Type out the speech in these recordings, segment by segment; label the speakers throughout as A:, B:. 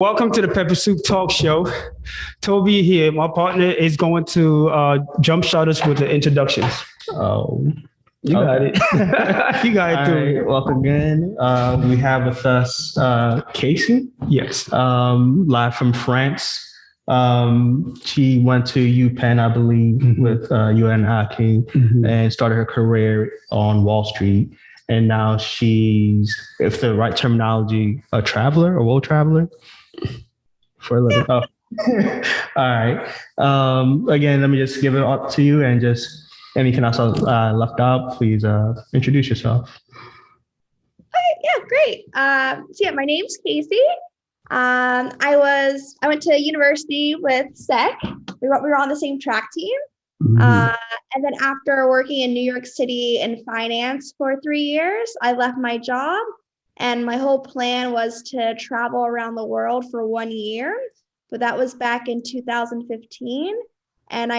A: Welcome to the Pepper Soup Talk Show. Toby here. My partner is going to jumpstart us with the introductions.
B: Oh,
A: You got
B: okay.
A: it. You got it
B: All
A: too.
B: right. Welcome again. We have with us Casey,
A: Yes.
B: live from France. She went to UPenn, I believe, with UN hockey and started her career on Wall Street. And now she's, if the right terminology, a traveler, a world traveler for a living. Oh, all right. Again, let me just give it up to you and just anything else I left out, please introduce yourself.
C: Yeah, great. My name's Kesi. I went to university with Sec. We were on the same track team.
A: Mhm.
C: And then after working in New York City in finance for 3 years, I left my job, and my whole plan was to travel around the world for 1 year. But that was back in 2015. And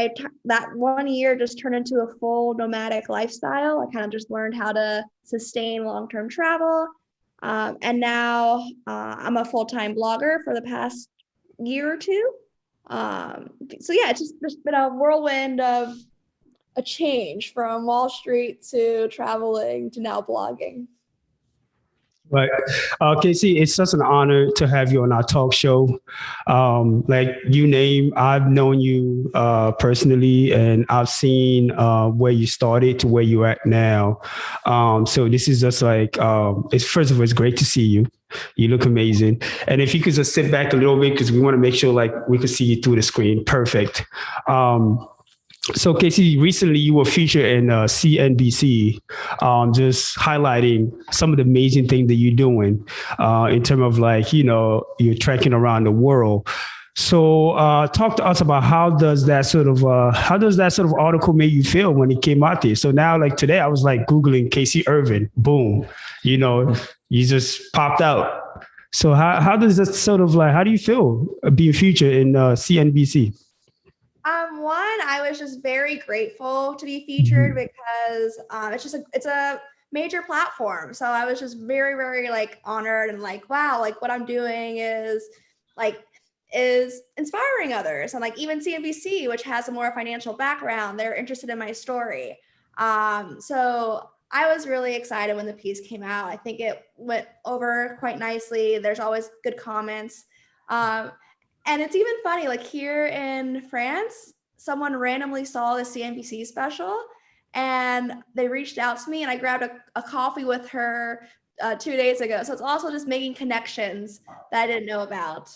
C: that 1 year just turned into a full nomadic lifestyle. I kind of just learned how to sustain long-term travel. And now I'm a full-time blogger for the past year or two. It's just been a whirlwind of a change from Wall Street to traveling to now blogging.
A: Right. Casey, it's such an honor to have you on our talk show. Like you name, I've known you personally, and I've seen where you started to where you're at now. So this is just like, it's first of all, it's great to see you. You look amazing. And if you could just sit back a little bit, because we want to make sure like we could see you through the screen. Perfect. So, Casey, recently you were featured in CNBC, just highlighting some of the amazing things that you're doing in terms of like, you're trekking around the world. So, talk to us about how does that sort of article make you feel when it came out there? So now, like today, I was like Googling Kesi Irvin, boom, you just popped out. So, how does that sort of like, how do you feel being featured in CNBC?
C: I was just very grateful to be featured because it's a major platform. So I was just very, very like honored and like, wow, like what I'm doing like is inspiring others. And like even CNBC, which has a more financial background, they're interested in my story. So I was really excited when the piece came out. I think it went over quite nicely. There's always good comments. Um, and it's even funny, like here in France, someone randomly saw the CNBC special and they reached out to me, and I grabbed a coffee with her 2 days ago. So it's also just making connections that I didn't know about.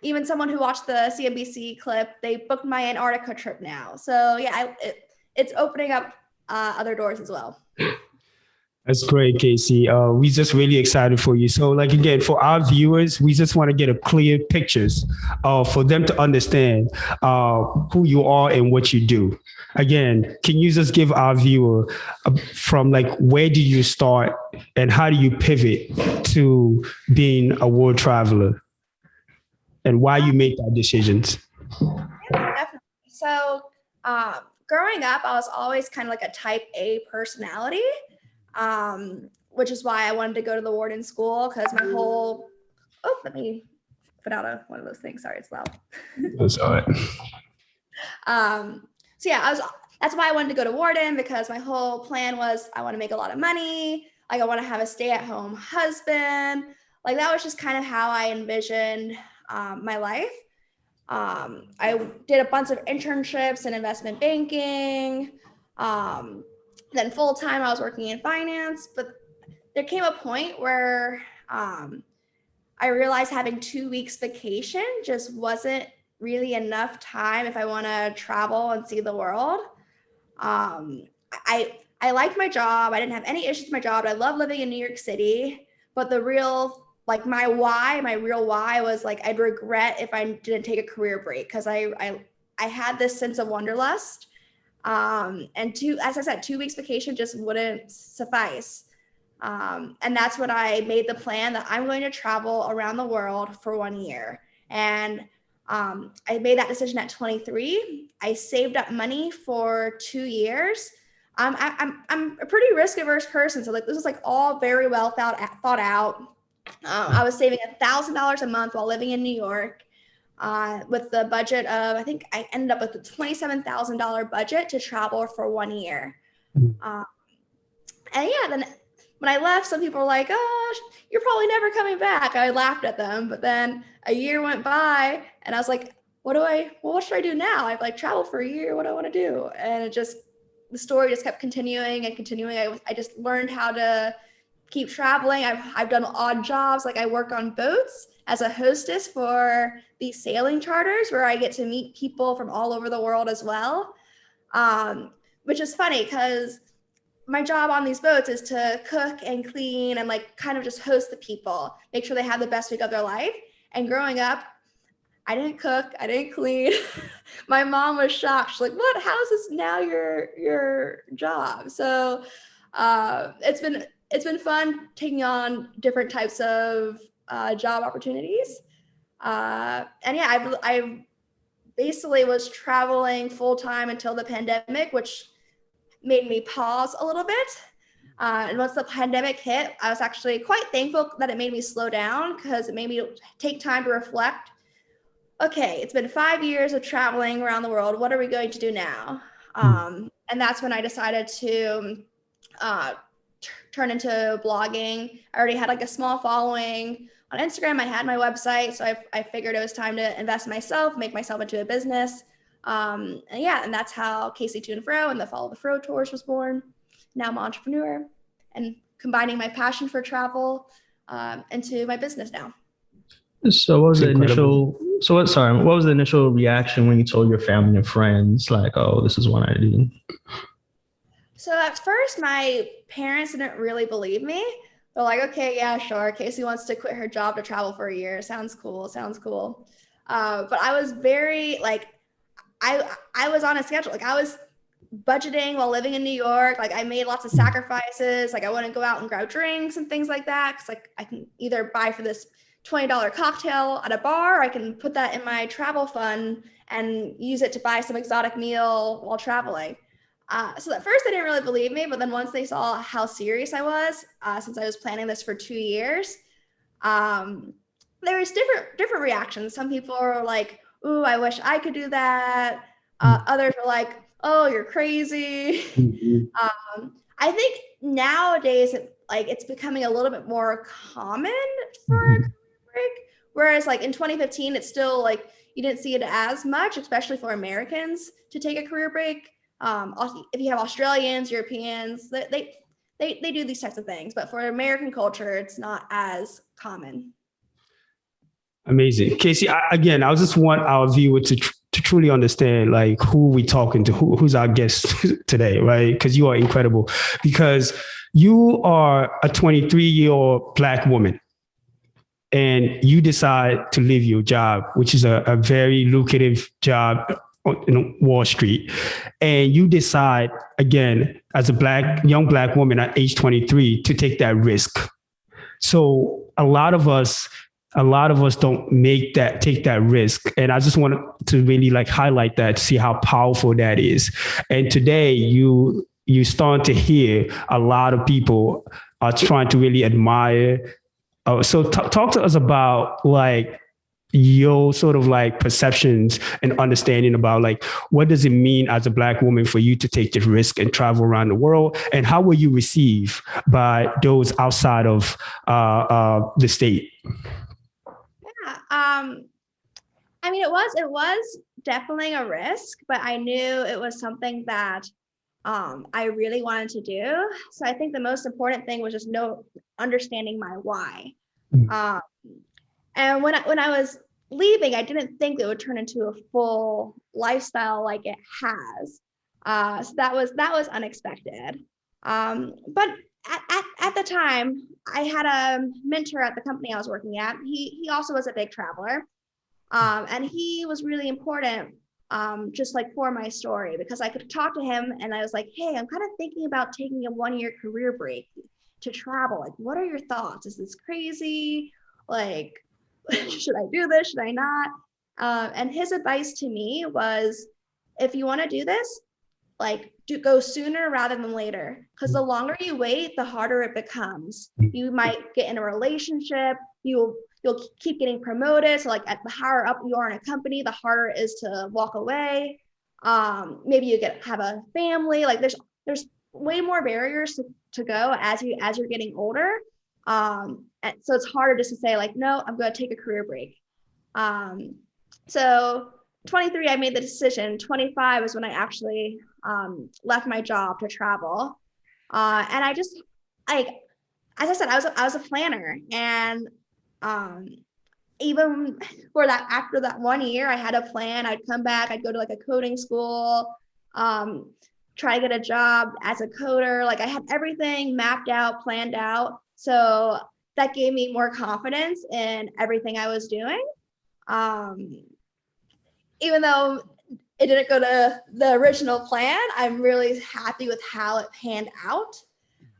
C: Even someone who watched the CNBC clip, they booked my Antarctica trip now. So yeah, it's opening up other doors as well.
A: That's great, Casey. We just really excited for you. So, like again, for our viewers, we just want to get a clear pictures for them to understand who you are and what you do. Again, can you just give our viewer from like where did you start and how do you pivot to being a world traveler and why you make that decisions?
C: Yeah, definitely. So, growing up, I was always kind of like a type A personality, which is why I wanted to go to the Warden School because my whole. Oh, let me put out one of those things. Sorry, it's loud.
A: That's all right.
C: So yeah, that's why I wanted to go to Warden, because my whole plan was I want to make a lot of money. Like I want to have a stay-at-home husband. Like that was just kind of how I envisioned my life. I did a bunch of internships in investment banking. Then full time I was working in finance, but there came a point where I realized having 2 weeks vacation just wasn't really enough time if I want to travel and see the world. I liked my job. I didn't have any issues with my job. I love living in New York City, but the real like my real why was like I'd regret if I didn't take a career break because I had this sense of wanderlust. As I said, 2 weeks vacation just wouldn't suffice. And that's when I made the plan that I'm going to travel around the world for 1 year. And I made that decision at 23. I saved up money for 2 years. I'm a pretty risk averse person, so like this was like all very well thought out. I was saving $1,000 a month while living in New York, with the budget of, I think I ended up with a $27,000 budget to travel for 1 year. Uh, and yeah, then when I left, some people were like, "Oh, you're probably never coming back." I laughed at them, but then a year went by, and I was like, what should I do now? I've like traveled for a year. What do I want to do?" And the story just kept continuing and continuing. I just learned how to keep traveling. I've done odd jobs. Like I work on boats as a hostess for these sailing charters where I get to meet people from all over the world as well. Which is funny because my job on these boats is to cook and clean and like kind of just host the people, make sure they have the best week of their life. And growing up, I didn't cook, I didn't clean. My mom was shocked. She's like, "What? How is this now your job?" So it's been fun taking on different types of job opportunities. And yeah, I basically was traveling full time until the pandemic, which made me pause a little bit. And once the pandemic hit, I was actually quite thankful that it made me slow down because it made me take time to reflect. Okay, it's been 5 years of traveling around the world. What are we going to do now? And that's when I decided to turn into blogging. I already had like a small following on Instagram. I had my website, so I figured it was time to invest in myself, make myself into a business. And that's how Kesi To and Fro and the Follow the Fro tours was born. Now I'm an entrepreneur and combining my passion for travel into my business now.
B: So what was the
A: Incredible.
B: what was the initial reaction when you told your family and friends, like, "Oh, this is what I do"?
C: So at first, my parents didn't really believe me. They're like, "Okay, yeah, sure. Kesi wants to quit her job to travel for a year. Sounds cool. Sounds cool." But I was very like, I was on a schedule. Like I was budgeting while living in New York. Like I made lots of sacrifices. Like I wouldn't go out and grab drinks and things like that. Cause like I can either buy for this $20 cocktail at a bar, or I can put that in my travel fund and use it to buy some exotic meal while traveling. So at first they didn't really believe me, but then once they saw how serious I was, since I was planning this for 2 years, there was different reactions. Some people were like, "Ooh, I wish I could do that." Others were like, "Oh, you're crazy." I think nowadays, it's becoming a little bit more common for a career break. Whereas like in 2015, it's still like you didn't see it as much, especially for Americans to take a career break. If you have Australians, Europeans, they do these types of things, but for American culture, it's not as common.
A: Amazing. Kesi, again, I just want our viewer to truly understand like who we talking to, who's our guest today, right? Because you are incredible. Because you are a 23-year-old Black woman and you decide to leave your job, which is a very lucrative job in Wall Street. And you decide, again, as a young Black woman at age 23 to take that risk. So a lot of us don't take that risk. And I just want to really like highlight that, to see how powerful that is. And today you start to hear a lot of people are trying to really admire. So talk to us about like your sort of like perceptions and understanding about like what does it mean as a Black woman for you to take the risk and travel around the world, and how were you received by those outside of the state?
C: Yeah. I mean, it was definitely a risk, but I knew it was something that I really wanted to do. So I think the most important thing was just understanding my why. And when I was leaving, I didn't think it would turn into a full lifestyle like it has. So that was unexpected. But at the time, I had a mentor at the company I was working at. He also was a big traveler, and he was really important, just like for my story, because I could talk to him and I was like, "Hey, I'm kind of thinking about taking a 1-year career break to travel. Like, what are your thoughts? Is this crazy? Like, should I do this? Should I not?" And his advice to me was, if you want to do this, like go sooner rather than later. Because the longer you wait, the harder it becomes. You might get in a relationship, you'll keep getting promoted. So like at the higher up you are in a company, the harder it is to walk away. Maybe you have a family. Like there's way more barriers to go as you're getting older. And so it's harder just to say like, no, I'm going to take a career break. So 23, I made the decision. 25 is when I actually left my job to travel. And I just, like, as I said, I was a planner. And even for that, after that 1 year, I had a plan. I'd come back, I'd go to like a coding school, try to get a job as a coder. Like I had everything mapped out, planned out. So that gave me more confidence in everything I was doing. Even though it didn't go to the original plan, I'm really happy with how it panned out.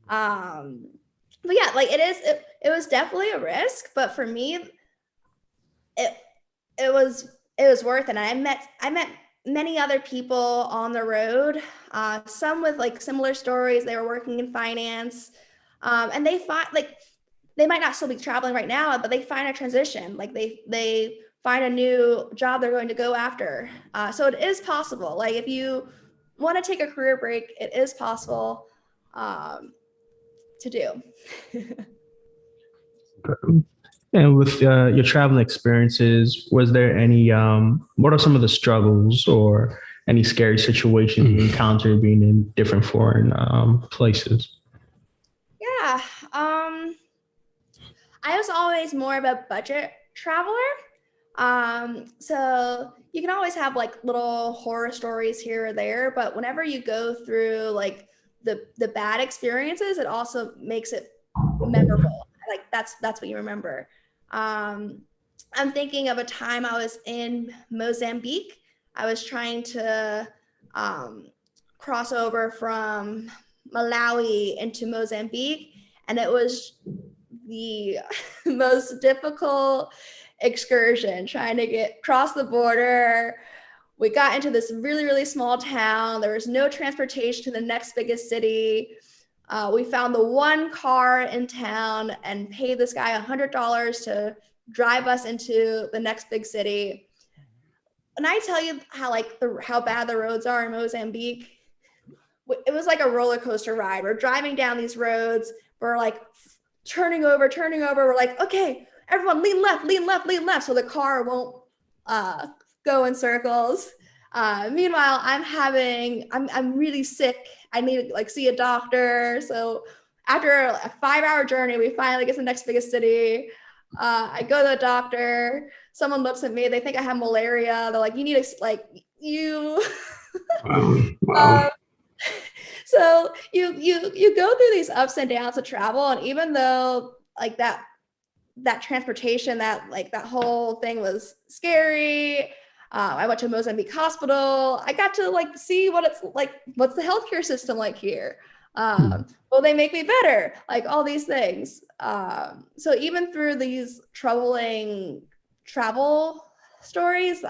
C: But yeah, like it was definitely a risk, but for me, it was worth it. And I met many other people on the road, some with like similar stories. They were working in finance, and they find like they might not still be traveling right now, but they find a transition. Like they find a new job they're going to go after. So it is possible. Like if you want to take a career break, it is possible to do.
B: And with your traveling experiences, was there any, what are some of the struggles or any scary situations you encountered being in different foreign places?
C: Yeah. I was always more of a budget traveler. So you can always have like little horror stories here or there, but whenever you go through like the bad experiences, it also makes it memorable. Like that's what you remember. I'm thinking of a time I was in Mozambique. I was trying to cross over from Malawi into Mozambique, and it was the most difficult excursion trying to get across the border. We got into this really, really small town. There was no transportation to the next biggest city. We found the one car in town and paid this guy $100 to drive us into the next big city. And I tell you how bad the roads are in Mozambique, it was like a roller coaster ride. We're driving down these roads. We're like turning over. We're like, okay, everyone lean left. So the car won't go in circles. Meanwhile, I'm really sick. I need to like see a doctor. So after a 5-hour journey, we finally get to the next biggest city. I go to the doctor. Someone looks at me. They think I have malaria. They're like, you need to like you.
A: Wow.
C: So you go through these ups and downs of travel, and even though like that transportation, that whole thing was scary. I went to Mozambique hospital. I got to like see what it's like. What's the healthcare system like here? Will they make me better? Like all these things. So even through these troubling travel stories,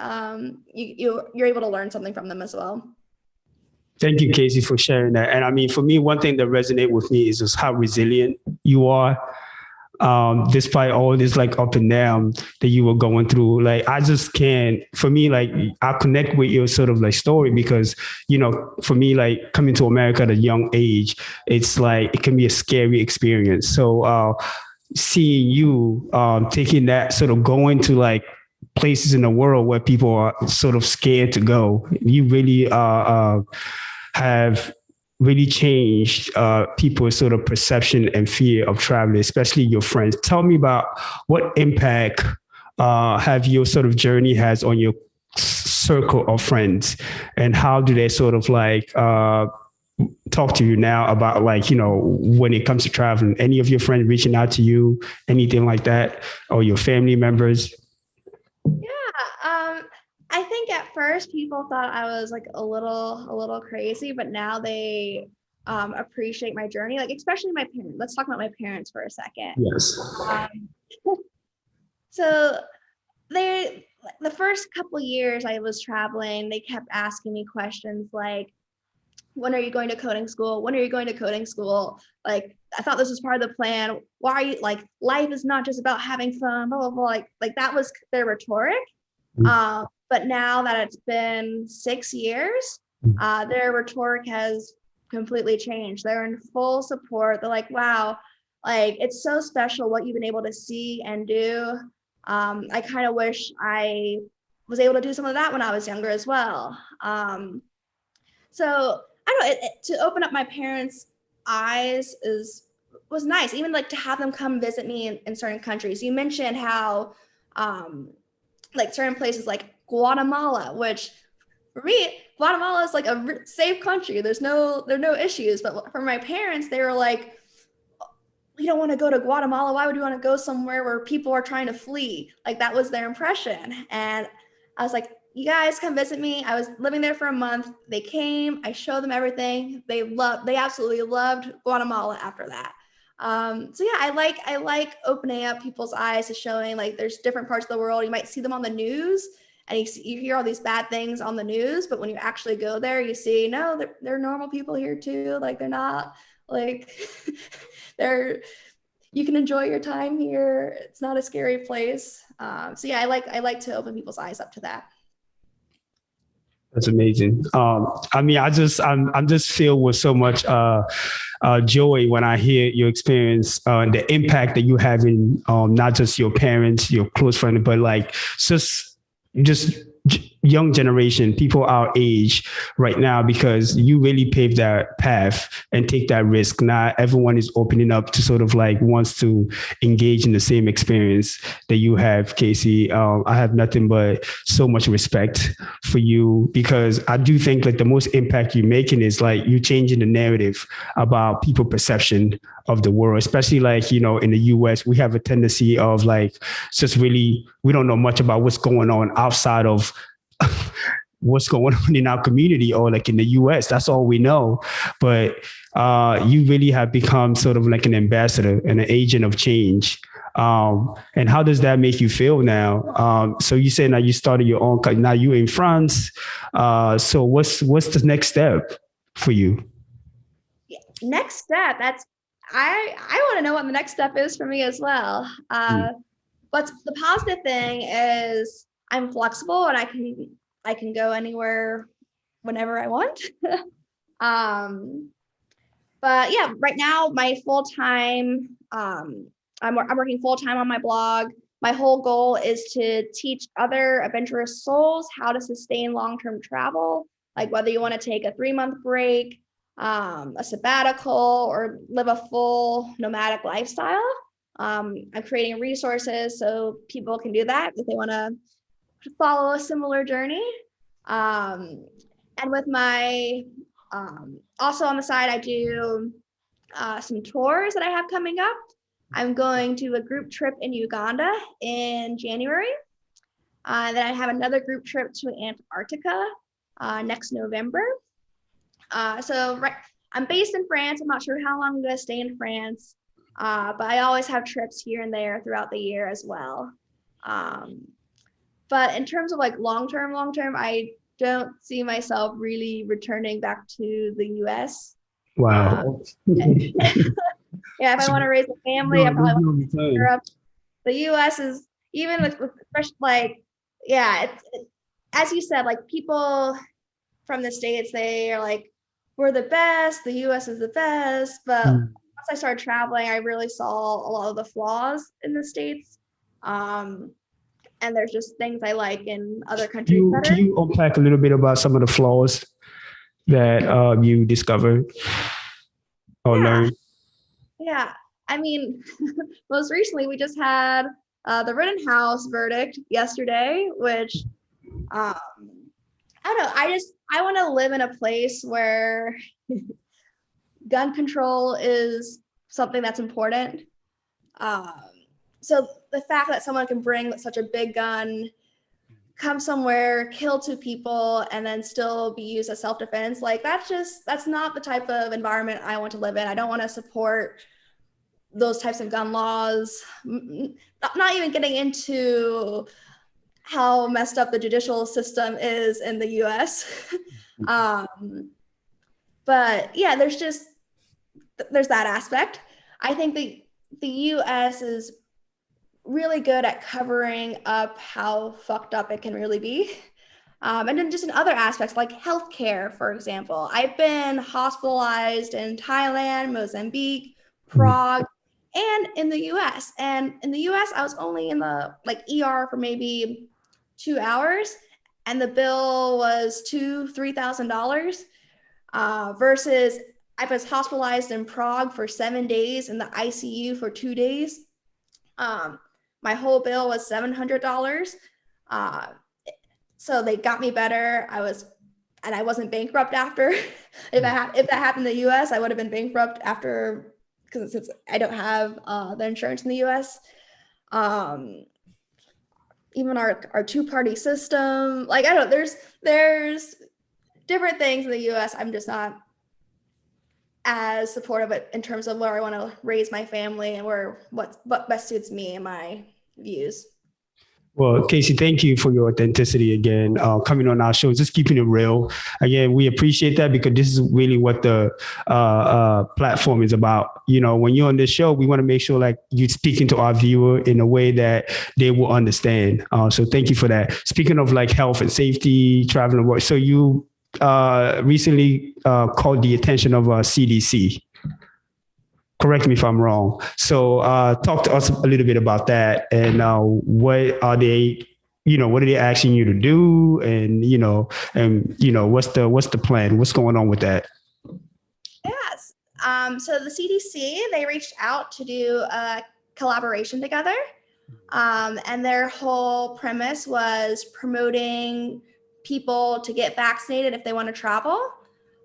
C: you're able to learn something from them as well.
A: Thank you, Kesi, for sharing that. And I mean, for me, one thing that resonates with me is just how resilient you are. Despite all this like up and down that you were going through, like I just can't, for me, like I connect with your sort of like story because, you know, for me, like coming to America at a young age, it's like, it can be a scary experience. So seeing you taking that sort of going to like places in the world where people are sort of scared to go, you really have really changed people's sort of perception and fear of traveling, especially your friends. Tell me about what impact have your sort of journey has on your circle of friends, and how do they sort of like talk to you now about like, you know, when it comes to traveling? Any of your friends reaching out to you, anything like that, or your family members?
C: Yeah, I think at first people thought I was like a little crazy, but now they appreciate my journey. Like especially my parents. Let's talk about my parents for a second.
A: Yes.
C: So the first couple years I was traveling, they kept asking me questions like, when are you going to coding school? When are you going to coding school? Like, I thought this was part of the plan. Why are you like, life is not just about having fun, blah, blah, blah. Like that was their rhetoric. But now that it's been 6 years, their rhetoric has completely changed. They're in full support. They're like, wow, like it's so special what you've been able to see and do. I kind of wish I was able to do some of that when I was younger as well. So I don't know, to open up my parents' eyes was nice. Even like to have them come visit me in certain countries. You mentioned how like certain places like Guatemala, which for me, Guatemala is like a safe country. There are no issues. But for my parents, they were like, we don't want to go to Guatemala. Why would we want to go somewhere where people are trying to flee? Like that was their impression. And I was like, you guys come visit me. I was living there for a month. They came, I showed them everything. They absolutely loved Guatemala after that. So yeah, I like opening up people's eyes to showing like there's different parts of the world. You might see them on the news and you hear all these bad things on the news, but when you actually go there, you see, no, they're normal people here too. Like they're not like you can enjoy your time here. It's not a scary place. So yeah, I like to open people's eyes up to that.
A: That's amazing. I mean, I'm just filled with so much joy when I hear your experience, the impact that you have in not just your parents, your close friends, but like just young generation, people our age right now, because you really paved that path and take that risk. Not everyone is opening up to sort of like wants to engage in the same experience that you have, Kesi. I have nothing but so much respect for you, because I do think like the most impact you're making is like you changing the narrative about people perception of the world, especially like, you know, in the US, we have a tendency of like, just really, we don't know much about what's going on outside of what's going on in our community or like in the US. That's all we know. But you really have become sort of like an ambassador and an agent of change. And how does that make you feel now? So you say now you started your own, now you're in France. So what's the next step for you?
C: Yeah, next step, I want to know what the next step is for me as well. But the positive thing is I'm flexible and I can go anywhere whenever I want. But yeah, right now my full-time, I'm working full-time on my blog. My whole goal is to teach other adventurous souls how to sustain long-term travel, like whether you want to take a 3-month break, a sabbatical, or live a full nomadic lifestyle. I'm creating resources so people can do that if they want to follow a similar journey. And with my, also on the side, I do some tours that I have coming up. I'm going to a group trip in Uganda in January. Then I have another group trip to Antarctica next November. I'm based in France. I'm not sure how long I'm going to stay in France, but I always have trips here and there throughout the year as well. But in terms of like long-term, I don't see myself really returning back to the US.
A: Wow.
C: Yeah, if I want to raise a family, I probably want to Europe. The US is, even with fresh, like, yeah, it's as you said, like people from the States, they are like, we're the best, the US is the best. But once I started traveling, I really saw a lot of the flaws in the States. And there's just things I like in other countries better.
A: Can you unpack a little bit about some of the flaws that you discovered or learned?
C: Yeah, I mean, most recently we just had the Rittenhouse verdict yesterday, which I don't know. I want to live in a place where gun control is something that's important. So the fact that someone can bring such a big gun, come somewhere, kill 2 people, and then still be used as self-defense, like that's not the type of environment I want to live in. I don't want to support those types of gun laws. Not even getting into how messed up the judicial system is in the US. But yeah, there's that aspect. I think the US is really good at covering up how fucked up it can really be. And then just in other aspects like healthcare, for example, I've been hospitalized in Thailand, Mozambique, Prague, and in the US. And in the US, I was only in the ER for maybe 2 hours, and the bill was $3,000. Versus I was hospitalized in Prague for 7 days in the ICU for 2 days. My whole bill was $700. So they got me better. I wasn't bankrupt after. If that happened in the US, I would have been bankrupt after, because since I don't have the insurance in the US. Even our two-party system, I don't, there's different things in the US I'm just not as supportive of in terms of where I want to raise my family and what best suits me and my views.
A: Well, Kesi, thank you for your authenticity again, coming on our show, just keeping it real. Again, we appreciate that because this is really what the platform is about. When you're on this show, we want to make sure you're speaking to our viewer in a way that they will understand. So thank you for that. Speaking of health and safety, travel and work, so you recently called the attention of CDC. Correct me if I'm wrong. So talk to us a little bit about that and what are they, what are they asking you to do? And, what's the plan? What's going on with that?
C: Yes. So the CDC, they reached out to do a collaboration together. And their whole premise was promoting people to get vaccinated if they want to travel.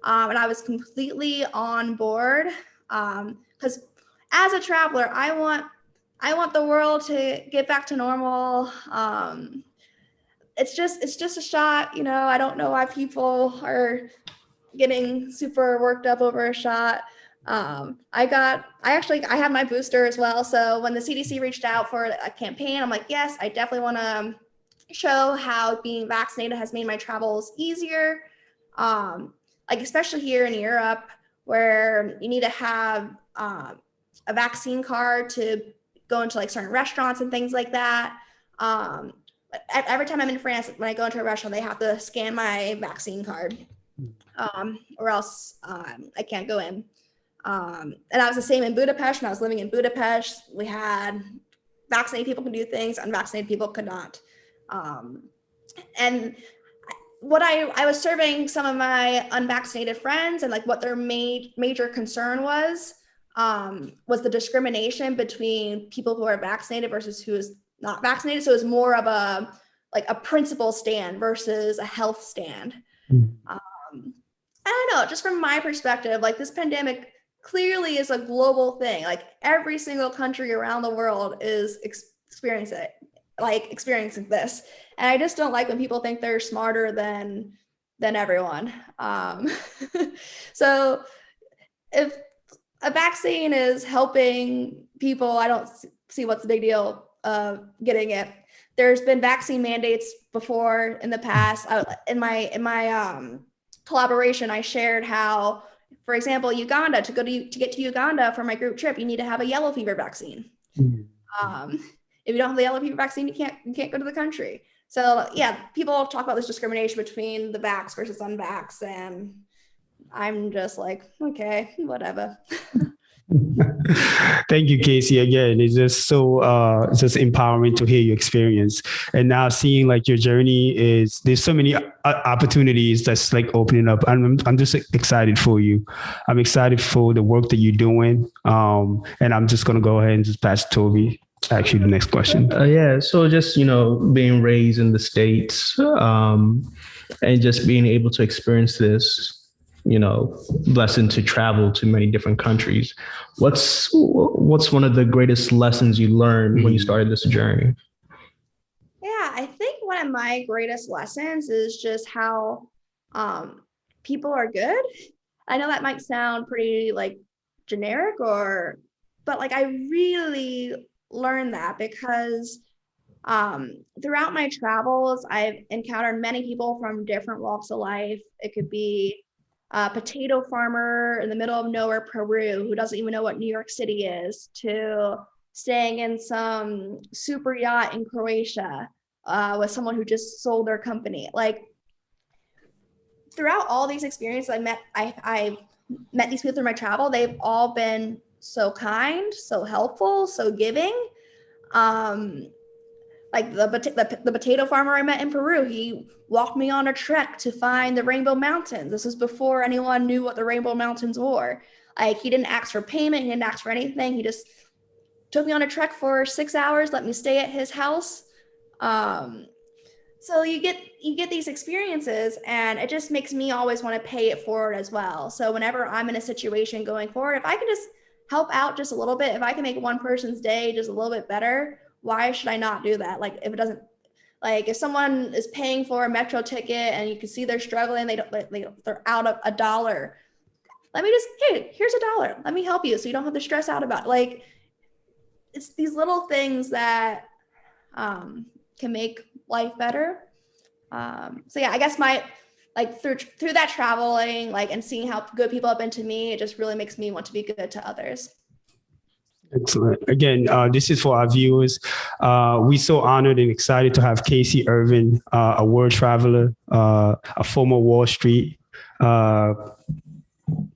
C: And I was completely on board. Because as a traveler, I want the world to get back to normal. It's just a shot, I don't know why people are getting super worked up over a shot. I have my booster as well. So when the CDC reached out for a campaign, I'm like, yes, I definitely want to show how being vaccinated has made my travels easier. Especially here in Europe, where you need to have a vaccine card to go into certain restaurants and things like that. Every time I'm in France, when I go into a restaurant, they have to scan my vaccine card, or else I can't go in. And I was the same in Budapest. When I was living in Budapest, we had vaccinated people could do things, unvaccinated people could not. And what I was serving some of my unvaccinated friends, and what their major concern was the discrimination between people who are vaccinated versus who is not vaccinated. So it was more of a principle stand versus a health stand. I don't know, just from my perspective, this pandemic clearly is a global thing. Every single country around the world is experiencing this. And I just don't like when people think they're smarter than everyone. So if a vaccine is helping people, I don't see what's the big deal of getting it. There's been vaccine mandates before in the past. In my collaboration, I shared how, for example, Uganda, to get to Uganda for my group trip, you need to have a yellow fever vaccine. If you don't have the yellow fever vaccine, you can't go to the country. So yeah, people talk about this discrimination between the vax versus unvax, and I'm just okay, whatever.
A: Thank you, Kesi. Again, it's just so it's just empowering to hear your experience, and now seeing your journey there's so many opportunities that's opening up. I'm just excited for you. I'm excited for the work that you're doing, and I'm just gonna go ahead and just pass to Toby. Actually, the next question.
B: Yeah. So just, being raised in the States, and just being able to experience this, blessing to travel to many different countries. What's one of the greatest lessons you learned when you started this journey?
C: Yeah, I think one of my greatest lessons is just how people are good. I know that might sound pretty generic, but I really learned that because throughout my travels, I've encountered many people from different walks of life. It could be potato farmer in the middle of nowhere, Peru, who doesn't even know what New York City is, to staying in some super yacht in Croatia with someone who just sold their company. Like throughout all these experiences I met these people through my travel. They've all been so kind, so helpful, so giving. Like the potato farmer I met in Peru, he walked me on a trek to find the Rainbow Mountains. This was before anyone knew what the Rainbow Mountains were. Like he didn't ask for payment, he didn't ask for anything. He just took me on a trek for 6 hours, let me stay at his house. So you get these experiences, and it just makes me always want to pay it forward as well. So whenever I'm in a situation going forward, if I can just help out just a little bit, if I can make one person's day just a little bit better, why should I not do that? Like if it doesn't, like if someone is paying for a metro ticket and you can see they're struggling, they're out of $1. Let me just, hey, here's $1. Let me help you so you don't have to stress out about it. Like it's these little things that can make life better. So yeah, I guess through that traveling, like, and seeing how good people have been to me, it just really makes me want to be good to others.
A: Excellent. Again, this is for our viewers. We're so honored and excited to have Kesi Irvin, a world traveler, a former Wall Street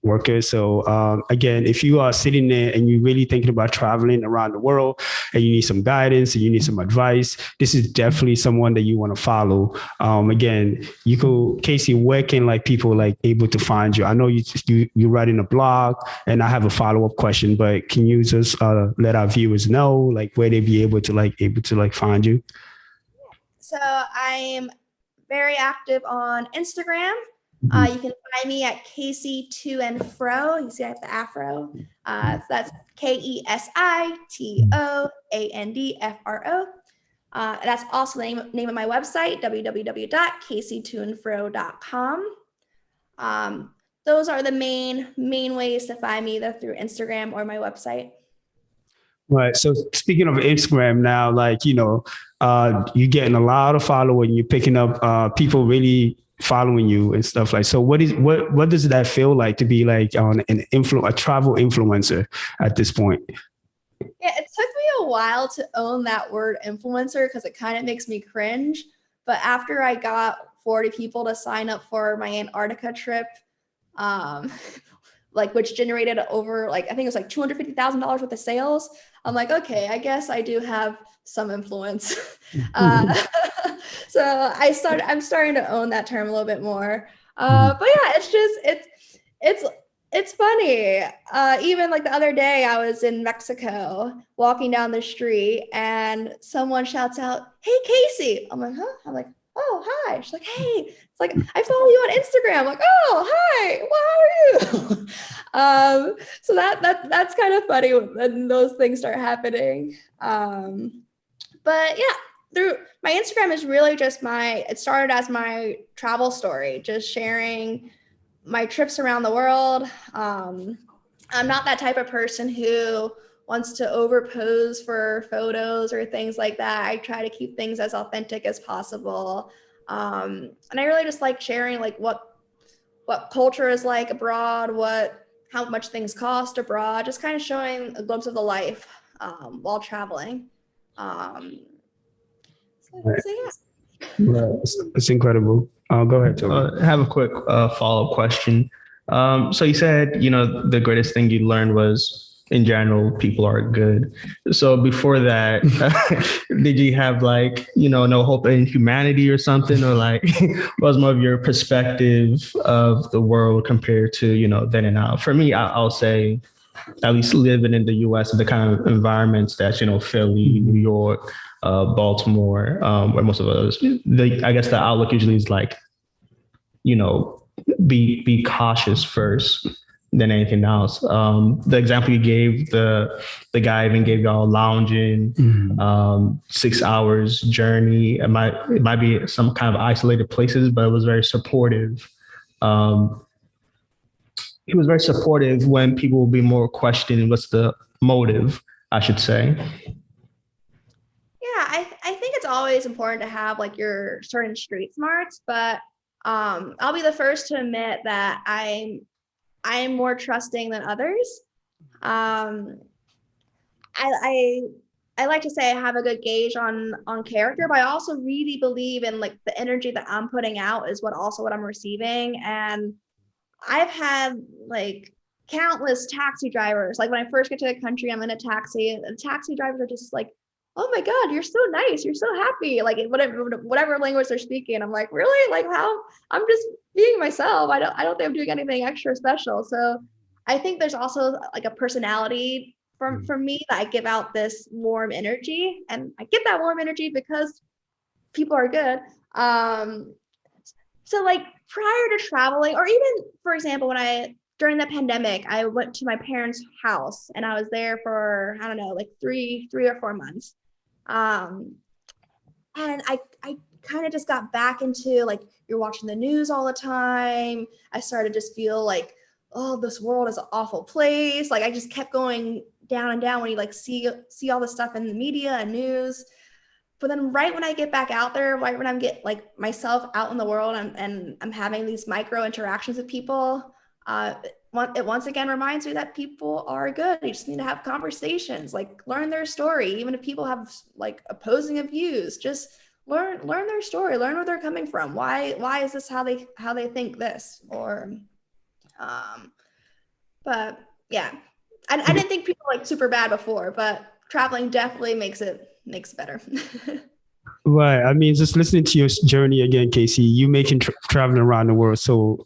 A: worker. So again, if you are sitting there and you're really thinking about traveling around the world and you need some guidance and you need some advice, this is definitely someone that you want to follow. Again, you could, Kesi, where can like people like able to find you? I know you're writing a blog, and I have a follow-up question, but can you just let our viewers know like where they be able to find you?
C: So I'm very active on Instagram. You can find me at Kesi to and fro. You see I have the afro. That's KESITOANDFRO. That's also the name of my website, www.kesitoandfro.com. Those are the main ways to find me, either through Instagram or my website.
A: Right. So speaking of Instagram now, like, you're getting a lot of followers and you're picking up people really following you and stuff like. So what does that feel like to be like on a travel influencer at this point?
C: Yeah, it took me a while to own that word influencer because it kind of makes me cringe. But after I got 40 people to sign up for my Antarctica trip, which generated over I think it was like $250,000 worth of sales. I'm like, okay, I guess I do have some influence. So I'm starting to own that term a little bit more. But yeah, it's funny. Even like the other day I was in Mexico walking down the street and someone shouts out, "Hey, Kesi." I'm like, huh? I'm like, "Oh, hi." She's like, "Hey." It's like, "I follow you on Instagram." I'm like, "Oh, hi. Well, how are you?" So that's kind of funny when those things start happening. But yeah, through my Instagram is really just it started as my travel story, just sharing my trips around the world. I'm not that type of person who wants to overpose for photos or things like that. I try to keep things as authentic as possible. And I really just like sharing like what culture is like abroad, how much things cost abroad, just kind of showing a glimpse of the life while traveling. So yeah.
A: Right. It's incredible. Go ahead, Toby.
B: I have a quick follow-up question. So you said, the greatest thing you learned was, in general, people are good. So before that, did you have no hope in humanity or something? Or what was more of your perspective of the world compared to, then and now? For me, I'll say, at least living in the US, the kind of environments that, Philly, New York, Baltimore, where most of us, I guess the outlook usually is be cautious first than anything else. The example you gave, the guy even gave y'all lounging, 6 hours journey. It might be some kind of isolated places, but it was very supportive. He was very supportive when people will be more questioning what's the motive, I should say.
C: Yeah, I think it's always important to have your certain street smarts, but I'll be the first to admit that I'm more trusting than others. Um, I like to say I have a good gauge on character, but I also really believe in like the energy that I'm putting out is what I'm receiving. And I've had like countless taxi drivers. Like when I first get to the country, I'm in a taxi, and taxi drivers are just like, "Oh my God, you're so nice, you're so happy." Like whatever language they're speaking, I'm like, really? Like how? I'm just being myself. I don't think I'm doing anything extra special. So I think there's also like a personality from me that I give out this warm energy, and I get that warm energy because people are good. So like prior to traveling, or even for example, during the pandemic, I went to my parents' house and I was there for, I don't know, like three or 4 months. Um, and I kind of just got back into like, you're watching the news all the time. I started to just feel like, oh, this world is an awful place. Like I just kept going down and down when you like see all the stuff in the media and news. But then right when I get back out there, right when I'm get like myself out in the world and I'm having these micro interactions with people, it once again reminds me that people are good. You just need to have conversations, like learn their story. Even if people have like opposing views, just learn their story, learn where they're coming from. Why is this how they think this? Or but yeah, I didn't think people were like super bad before, but traveling definitely makes it better.
A: Right. I mean, just listening to your journey again, Casey, you making traveling around the world so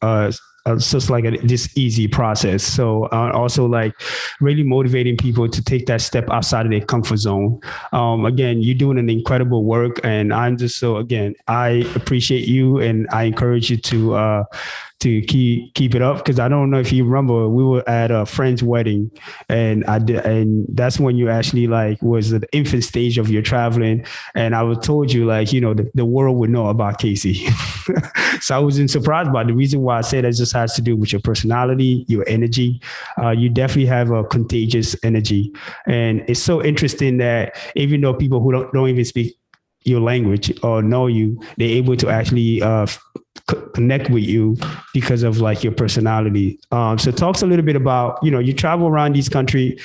A: it's like this easy process. So also like really motivating people to take that step outside of their comfort zone. Again, you're doing an incredible work, and I'm just so again, I appreciate you, and I encourage you to keep it up, because I don't know if you remember, we were at a friend's wedding, and and that's when you actually like was the infant stage of your traveling, and I was told you like the world would know about Casey. So I wasn't surprised by it. The reason why I say that just has to do with your personality, your energy. You definitely have a contagious energy, and it's so interesting that even though people who don't even speak your language or know you, they're able to actually connect with you because of like your personality. So talks a little bit about, you travel around these country.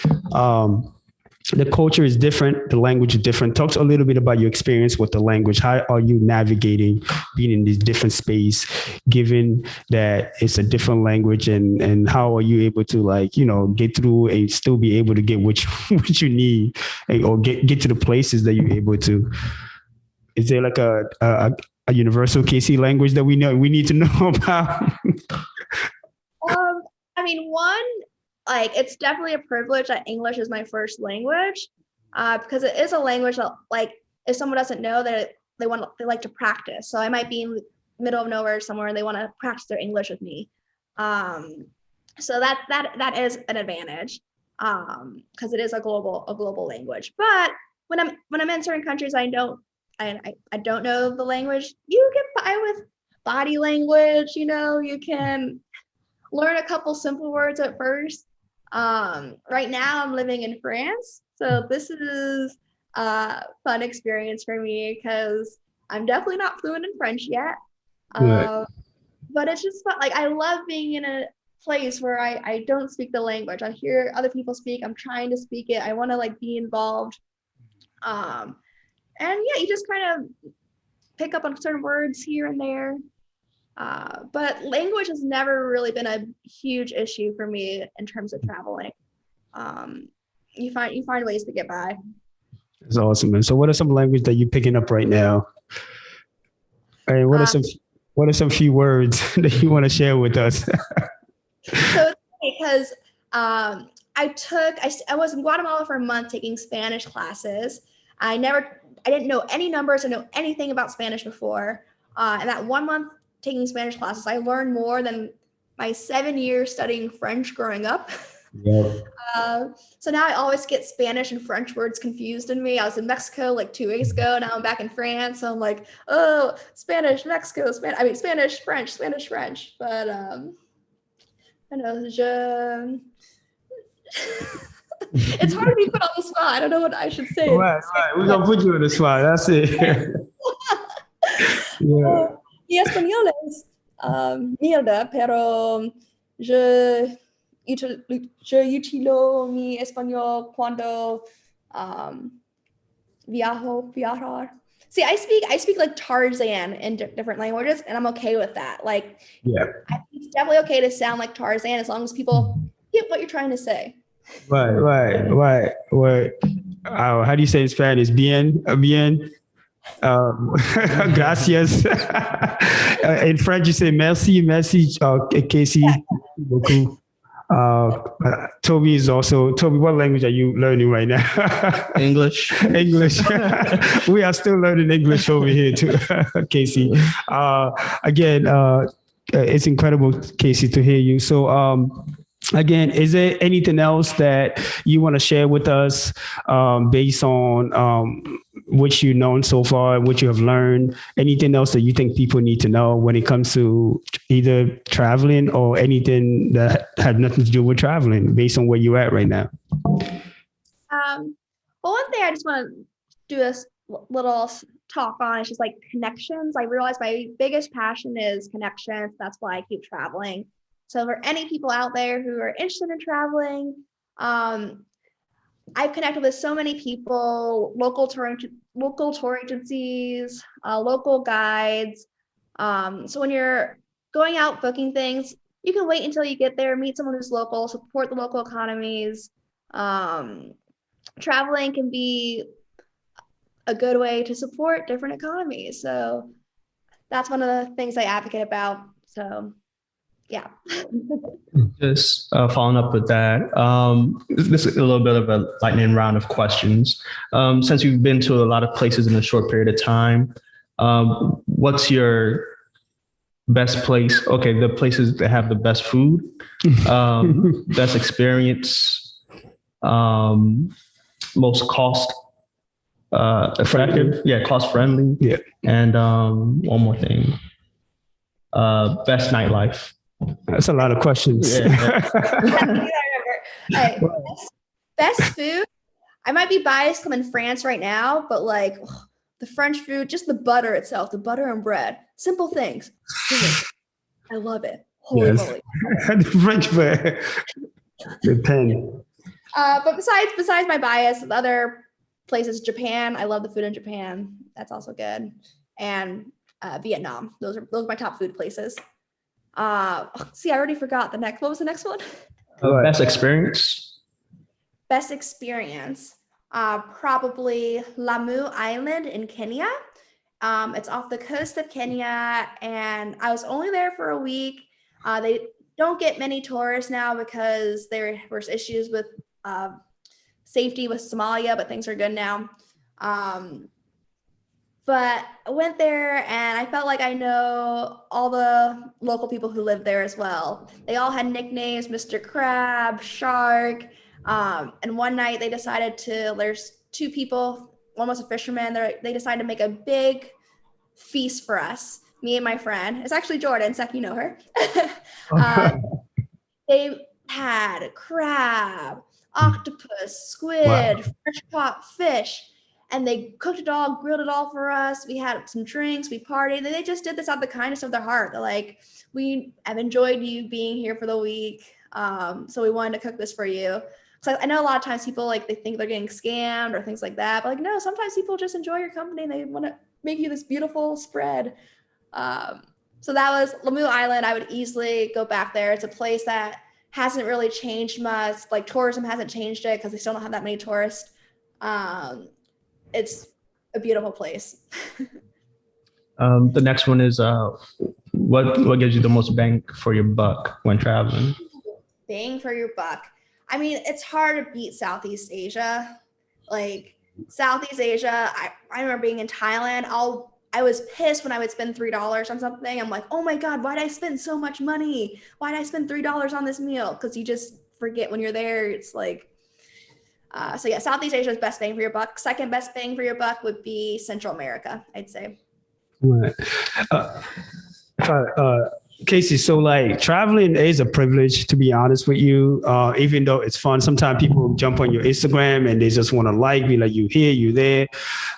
A: The culture is different. The language is different. Talks a little bit about your experience with the language. How are you navigating being in this different space, given that it's a different language, and how are you able to like, get through and still be able to get what you need, or get to the places that you're able to? Is there like a universal KC language that we need to know about?
C: I mean, like it's definitely a privilege that English is my first language, because it is a language that like if someone doesn't know that they like to practice. So I might be in the middle of nowhere somewhere and they want to practice their English with me. So that is an advantage, because it is a global language. But when I'm in certain countries, I don't know the language. You get by with body language. You can learn a couple simple words at first. Right now I'm living in France, so this is a fun experience for me because I'm definitely not fluent in French yet.
A: Right.
C: But it's just fun. Like I love being in a place where I don't speak the language. I hear other people speak. I'm trying to speak it. I want to like be involved. And yeah, you just kind of pick up on certain words here and there. But language has never really been a huge issue for me in terms of traveling. You find ways to get by.
A: That's awesome, man. So what are some language that you're picking up right now? And what are some few words that you want to share with us?
C: So it's funny because I was in Guatemala for a month taking Spanish classes. I didn't know any numbers. I know anything about Spanish before. And that 1 month taking Spanish classes, I learned more than my 7 years studying French growing up.
A: Yep.
C: So now I always get Spanish and French words confused in me. I was in Mexico like 2 weeks ago. Now I'm back in France. So I'm like, oh, Spanish, Mexico, Spanish, French. But I know, it's hard to be put on the spot. I don't know what I should say.
A: Right. We're gonna put you on the spot. That's it. Yeah.
C: Y español mierda, pero je, je utilo mi español cuando viajar. See, I speak like Tarzan in different languages, and I'm okay with that. Like,
A: Yeah.
C: it's definitely okay to sound like Tarzan as long as people get what you're trying to say.
A: Right. How do you say in Spanish? Bien. Gracias. In French, you say merci. Kesi. Beaucoup. Toby, what language are you learning right now?
B: English.
A: English. We are still learning English over here too, Casey. Again, it's incredible, Casey, to hear you. So, again, is there anything else that you want to share with us based on what you've known so far, what you have learned? Anything else that you think people need to know when it comes to either traveling or anything that had nothing to do with traveling based on where you're at right now?
C: Well, one thing I just want to do this little talk on is just like connections. I realize my biggest passion is connections. That's why I keep traveling. So for any people out there who are interested in traveling, I've connected with so many people, local tour agencies, local guides. So when you're going out booking things, you can wait until you get there, meet someone who's local, support the local economies. Traveling can be a good way to support different economies. So that's one of the things I advocate about. So yeah.
B: Just following up with that, this is a little bit of a lightning round of questions. Since you've been to a lot of places in a short period of time, what's your best place? Okay, the places that have the best food, best experience, most cost effective, cost friendly, and one more thing, best nightlife.
A: That's a lot of questions.
C: Right. Best food. I might be biased. I'm in France right now, but like the French food, just the butter itself, the butter and bread, simple things. I love it. Holy moly.
A: The French bread. The pen.
C: But besides my bias, the other places, Japan. I love the food in Japan. That's also good. And Vietnam. Those are my top food places. See, I already forgot the next. What was the next one?
B: Best experience.
C: Best experience. Probably Lamu Island in Kenya. It's off the coast of Kenya, and I was only there for a week. They don't get many tourists now because there was issues with safety with Somalia, but things are good now. But I went there and I felt like I know all the local people who live there as well. They all had nicknames, Mr. Crab, Shark. And one night they decided there's two people, one was a fisherman. They decided to make a big feast for us, me and my friend. It's actually Jordan, Sek, you know her. They had crab, octopus, squid, fresh caught fish. And they cooked it all, grilled it all for us. We had some drinks, we partied. They just did this out of the kindness of their heart. They're like, we have enjoyed you being here for the week. So we wanted to cook this for you. So I know a lot of times people they think they're getting scammed or things like that. But no, sometimes people just enjoy your company and they want to make you this beautiful spread. So that was Lamu Island. I would easily go back there. It's a place that hasn't really changed much. Like tourism hasn't changed it because they still don't have that many tourists. It's a beautiful place.
B: The next one is what gives you the most bang for your buck when traveling?
C: Bang for your buck. I mean, it's hard to beat Southeast Asia. Like Southeast Asia, I remember being in Thailand. I was pissed when I would spend $3 on something. I'm like, oh my God, why'd I spend so much money? Why'd I spend $3 on this meal? Because you just forget when you're there. It's like, so yeah, Southeast Asia is best bang for your buck. Second best bang for your buck would be Central America, I'd say.
A: Right. Kesi, so like traveling is a privilege, to be honest with you. Even though it's fun, sometimes people jump on your Instagram and they just want to be like, you here, you there.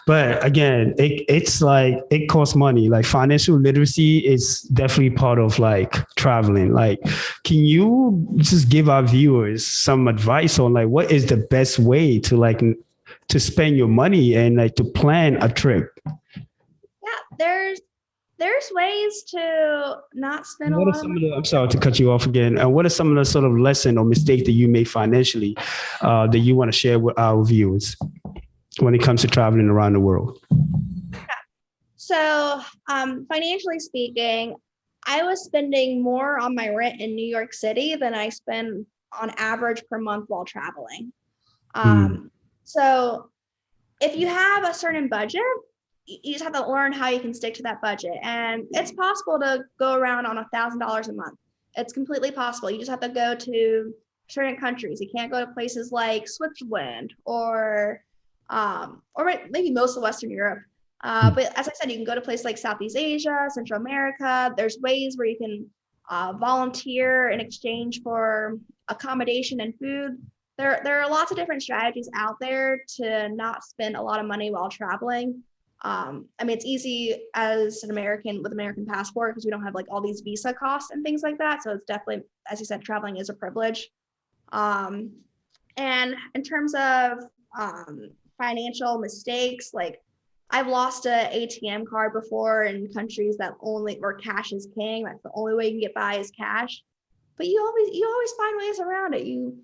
A: But again, it's like it costs money. Like financial literacy is definitely part of like traveling. Like, can you just give our viewers some advice on like what is the best way to like to spend your money and like to plan a trip?
C: Yeah, there's ways to not spend a
A: What are
C: lot of
A: some
C: money.
A: of the, I'm sorry to cut you off again. And what are some of the sort of lesson or mistake that you made financially that you want to share with our viewers when it comes to traveling around the world?
C: So, financially speaking, I was spending more on my rent in New York City than I spend on average per month while traveling. So if you have a certain budget, you just have to learn how you can stick to that budget. And it's possible to go around on $1,000 a month. It's completely possible. You just have to go to certain countries. You can't go to places like Switzerland or maybe most of Western Europe. But as I said, you can go to places like Southeast Asia, Central America. There's ways where you can volunteer in exchange for accommodation and food. There are lots of different strategies out there to not spend a lot of money while traveling. I mean, it's easy as an American with American passport because we don't have like all these visa costs and things like that. So it's definitely, as you said, traveling is a privilege. And in terms of financial mistakes, like I've lost a ATM card before in countries that only where cash is king. That's the only way you can get by is cash. But you always find ways around it.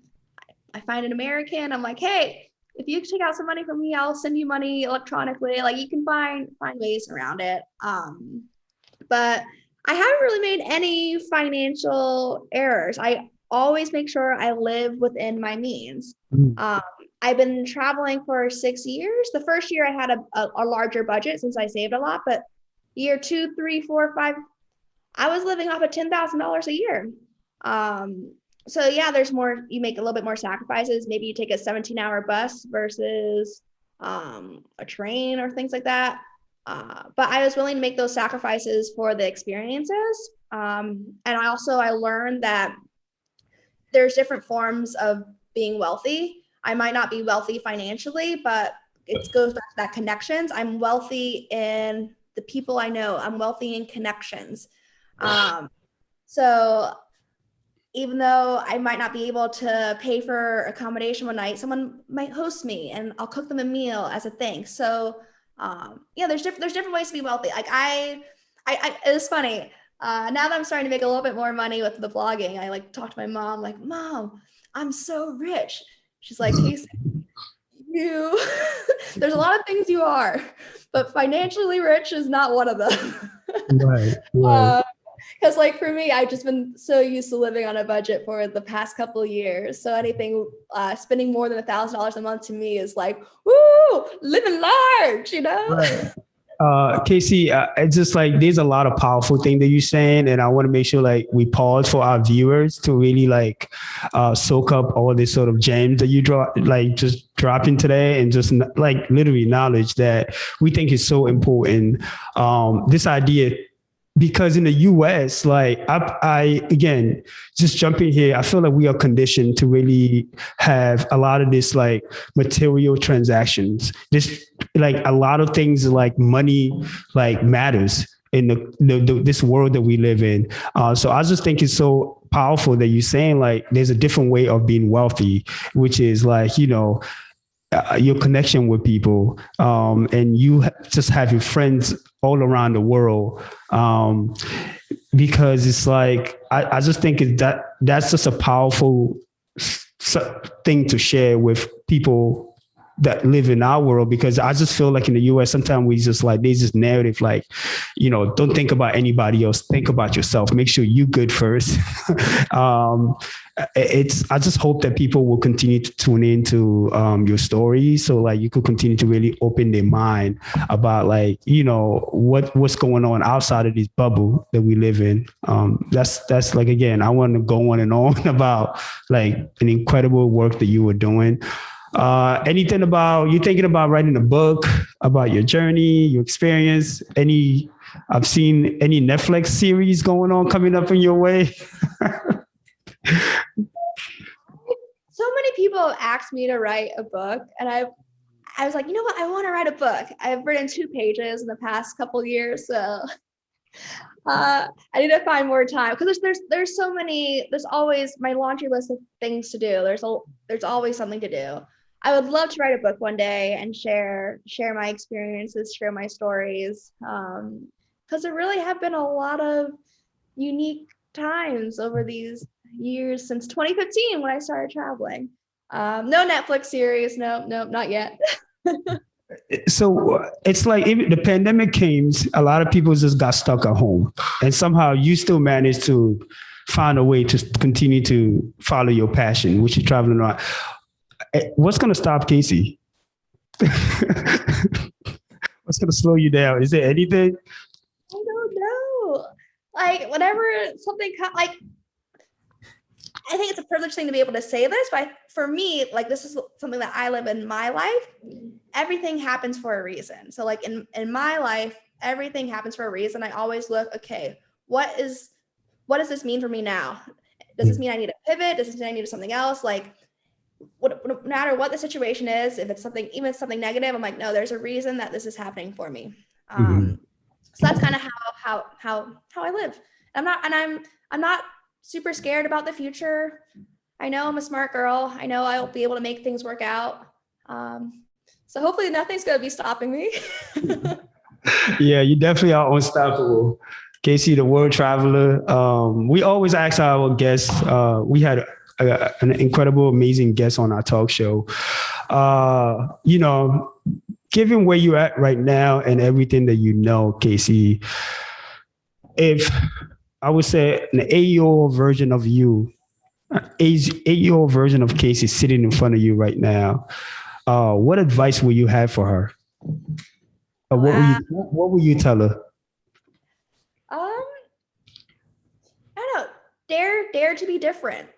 C: I find an American, I'm like, hey, if you take out some money from me, I'll send you money electronically. Like you can find ways around it. But I haven't really made any financial errors. I always make sure I live within my means. I've been traveling for 6 years. The first year I had a larger budget since I saved a lot, but year 2, 3, 4, 5, I was living off of $10,000 a year. So yeah, there's more, you make a little bit more sacrifices. Maybe you take a 17-hour bus versus a train or things like that. But I was willing to make those sacrifices for the experiences. And I learned that there's different forms of being wealthy. I might not be wealthy financially, but it goes back to that connections. I'm wealthy in the people I know. I'm wealthy in connections. So even though I might not be able to pay for accommodation one night, someone might host me and I'll cook them a meal as a thanks. So yeah, there's different ways to be wealthy. Like it's funny. Now that I'm starting to make a little bit more money with the vlogging, I like talk to my mom, like, Mom, I'm so rich. She's like, Kesi, you, there's a lot of things you are, but financially rich is not one of them.
A: Right.
C: Because like for me, I've just been so used to living on a budget for the past couple of years. So anything spending more than $1,000 a month to me is like, woo, living large, you know?
A: Right. Kesi, it's just like there's a lot of powerful things that you're saying, and I want to make sure like we pause for our viewers to really like soak up all this sort of gems that you just dropping today, and just like literally knowledge that we think is so important. This idea. Because in the US, like I again, just jumping here, I feel like we are conditioned to really have a lot of this like material transactions. This like a lot of things like money like matters in this world that we live in. So I just think it's so powerful that you're saying like there's a different way of being wealthy, which is like, you know, your connection with people, and you just have your friends all around the world, because it's like I just think that's just a powerful thing to share with people that live in our world, because I just feel like in the US sometimes we just like there's this narrative like, you know, don't think about anybody else, think about yourself, make sure you good first. I just hope that people will continue to tune into your story, so like you could continue to really open their mind about like, you know, what's going on outside of this bubble that we live in. That's like, again, I want to go on and on about like an incredible work that you were doing. Anything about you thinking about writing a book about your journey, your experience? I've seen any Netflix series going on coming up in your way?
C: So many people have asked me to write a book, and I was like, you know what? I want to write a book. I've written 2 pages in the past couple of years, so I need to find more time because there's so many. There's always my laundry list of things to do. There's always something to do. I would love to write a book one day and share my experiences, share my stories, because there really have been a lot of unique times over these years since 2015 when I started traveling. No Netflix series, no, not yet.
A: So it's like even the pandemic came, a lot of people just got stuck at home, and somehow you still managed to find a way to continue to follow your passion, which is traveling around. What's going to stop Kesi? What's going to slow you down? Is there anything?
C: I don't know. Like whenever something like, I think it's a privileged thing to be able to say this, but for me, like this is something that I live in my life. Everything happens for a reason. So like in my life, everything happens for a reason. I always look, okay, what does this mean for me now? Does this mean I need to pivot? Does this mean I need to do something else? Like no matter what the situation is, if it's something, even if it's something negative, I'm like, no, there's a reason that this is happening for me. So that's kind of how I live. I'm not super scared about the future. I know I'm a smart girl. I know I'll be able to make things work out. So hopefully nothing's going to be stopping me.
A: Yeah, you definitely are unstoppable. Kesi, the world traveler. We always ask our guests. We had an incredible, amazing guest on our talk show. Given where you're at right now and everything that you know, Kesi, if I would say an 8-year-old version of you, 8-year-old version of Kesi sitting in front of you right now, what advice will you have for her? What will you tell her?
C: I don't know. Dare to be different.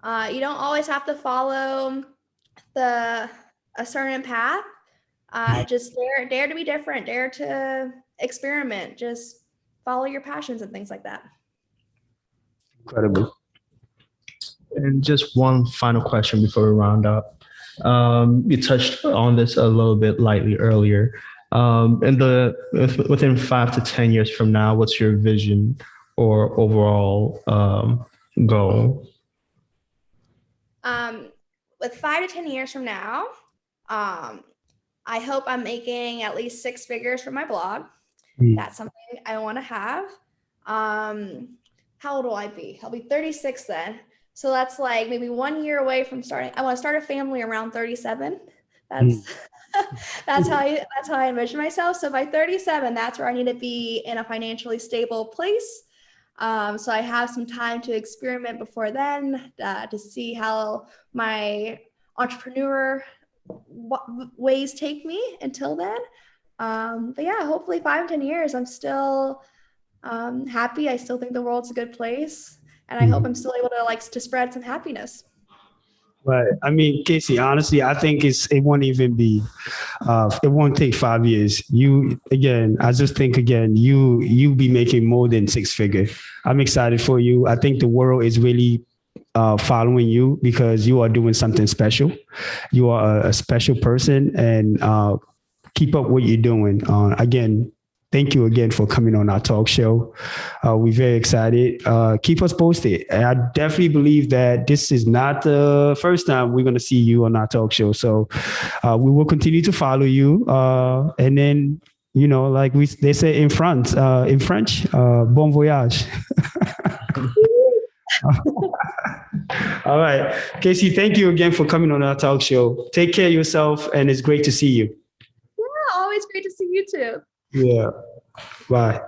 C: You don't always have to follow a certain path. Just dare to be different. Dare to experiment. Just follow your passions and things like that.
A: Incredible.
B: And just one final question before we round up. You touched on this a little bit lightly earlier. Within 5 to 10 years from now, what's your vision or overall goal?
C: With 5 to 10 years from now, I hope I'm making at least 6 figures from my blog. That's something I want to have. How old will I be? I'll be 36 then. So that's like maybe 1 year away from starting. I want to start a family around 37. That's how I envision myself. So by 37, that's where I need to be in a financially stable place. So I have some time to experiment before then, to see how my entrepreneur ways take me until then. But yeah, hopefully 5 to 10 years, I'm still happy. I still think the world's a good place, and I hope I'm still able to spread some happiness.
A: Right. I mean, Kesi, honestly, I think it won't even be, it won't take 5 years. I just think you be making more than 6 figures. I'm excited for you. I think the world is really following you because you are doing something special. You are a special person, and keep up what you're doing. Again, thank you again for coming on our talk show. We're very excited. Keep us posted. And I definitely believe that this is not the first time we're going to see you on our talk show. So we will continue to follow you. And then, like they say in French, bon voyage. All right. Kesi, thank you again for coming on our talk show. Take care of yourself, and it's great to see you.
C: Yeah, always great to see you too.
A: Yeah. Bye.